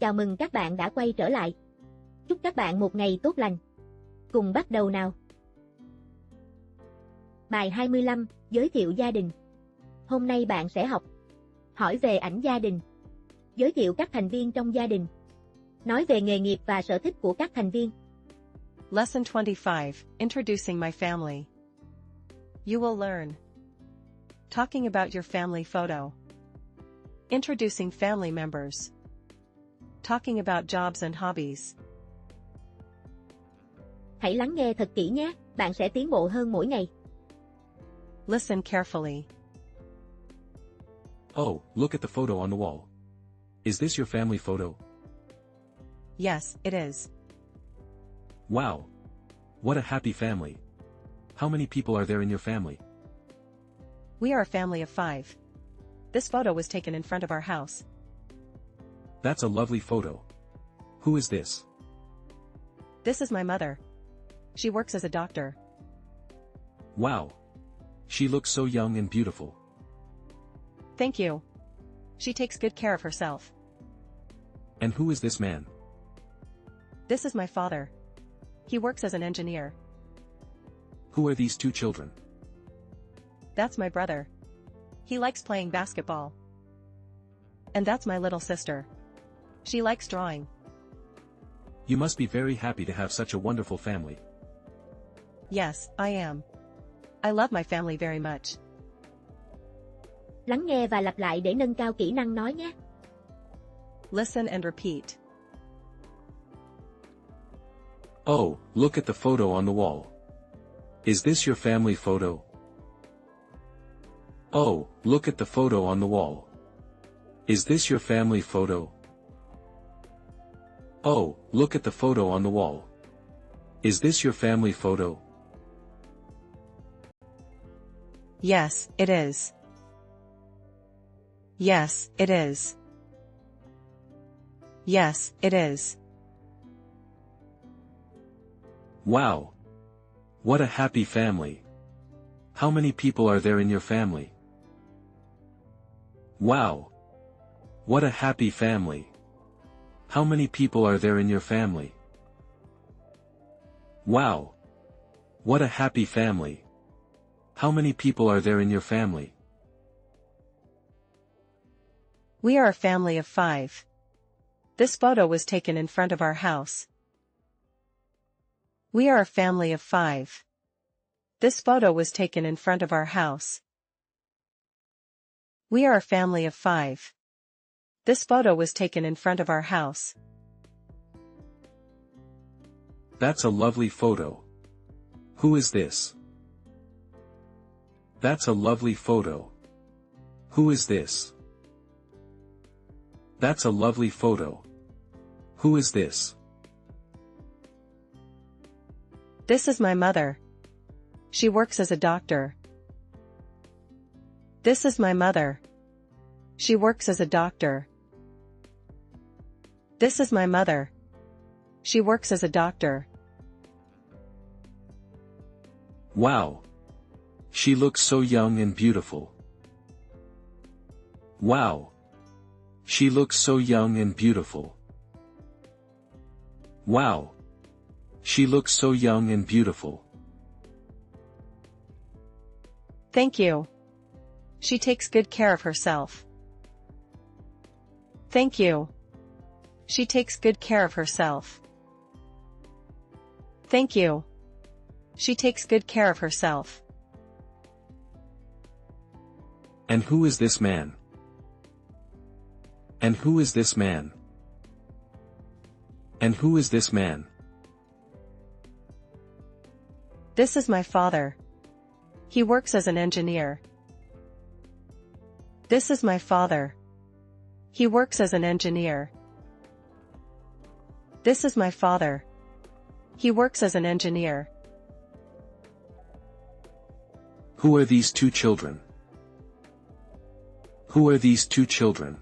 Chào mừng các bạn đã quay trở lại. Chúc các bạn một ngày tốt lành. Cùng bắt đầu nào. Bài 25, giới thiệu gia đình. Hôm nay bạn sẽ học hỏi về ảnh gia đình, giới thiệu các thành viên trong gia đình, nói về nghề nghiệp và sở thích của các thành viên. Lesson 25, Introducing my family. You will learn. Talking about your family photo. Introducing family members. Talking about jobs and hobbies. Hãy lắng nghe thật kỹ nhé, bạn sẽ tiến bộ hơn mỗi ngày. Listen carefully. Oh, look at the photo on the wall. Is this your family photo? Yes, it is. Wow. What a happy family. How many people are there in your family? We are a family of 5. This photo was taken in front of our house. That's a lovely photo. Who is this? This is my mother. She works as a doctor. Wow. She looks so young and beautiful. Thank you. She takes good care of herself. And who is this man? This is my father. He works as an engineer. Who are these two children? That's my brother. He likes playing basketball. And that's my little sister. She likes drawing. You must be very happy to have such a wonderful family. Yes, I am. I love my family very much. Lắng nghe và lặp lại để nâng cao kỹ năng nói nhé. Listen and repeat. Oh, look at the photo on the wall. Is this your family photo? Oh, look at the photo on the wall. Is this your family photo? Oh, look at the photo on the wall. Is this your family photo? Yes, it is. Yes, it is. Yes, it is. Wow. What a happy family. How many people are there in your family? Wow. What a happy family. How many people are there in your family? Wow. What a happy family. How many people are there in your family? We are a family of 5. This photo was taken in front of our house. We are a family of 5. This photo was taken in front of our house. We are a family of 5. This photo was taken in front of our house. That's a lovely photo. Who is this? That's a lovely photo. Who is this? That's a lovely photo. Who is this? This is my mother. She works as a doctor. This is my mother. She works as a doctor. This is my mother. She works as a doctor. Wow. She looks so young and beautiful. Wow. She looks so young and beautiful. Wow. She looks so young and beautiful. Thank you. She takes good care of herself. Thank you. She takes good care of herself. Thank you. She takes good care of herself. And who is this man? And who is this man? And who is this man? This is my father. He works as an engineer. This is my father. He works as an engineer. This is my father. He works as an engineer. Who are these two children? Who are these two children?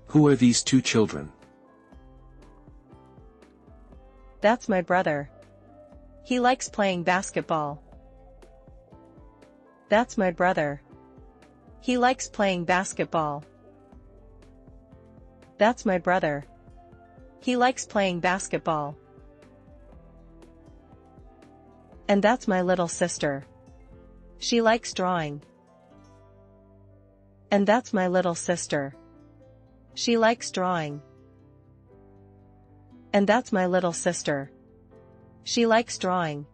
Who are these two children? That's my brother. He likes playing basketball. That's my brother. He likes playing basketball. That's my brother. He likes playing basketball. And that's my little sister. She likes drawing. And that's my little sister. She likes drawing. And that's my little sister. She likes drawing.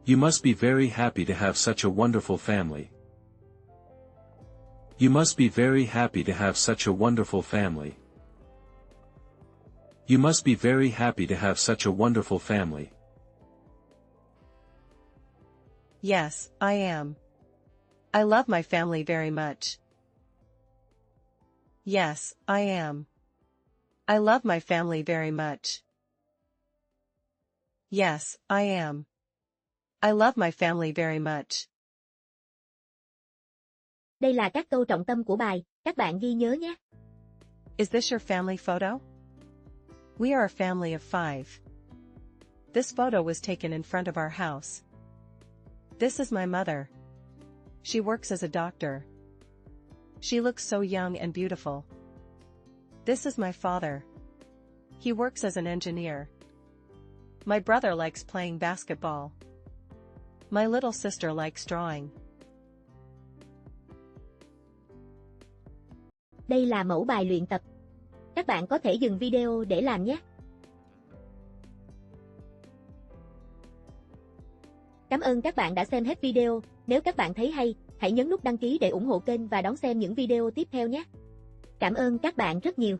You must be very happy to have such a wonderful family. You must be very happy to have such a wonderful family. You must be very happy to have such a wonderful family. Yes, I am. I love my family very much. Yes, I am. I love my family very much. Yes, I am. I love my family very much. Đây là các câu trọng tâm của bài, các bạn ghi nhớ nhé. Is this your family photo? We are a family of 5. This photo was taken in front of our house. This is my mother. She works as a doctor. She looks so young and beautiful. This is my father. He works as an engineer. My brother likes playing basketball. My little sister likes drawing. Đây là mẫu bài luyện tập. Các bạn có thể dừng video để làm nhé. Cảm ơn các bạn đã xem hết video. Nếu các bạn thấy hay, hãy nhấn nút đăng ký để ủng hộ kênh và đón xem những video tiếp theo nhé. Cảm ơn các bạn rất nhiều.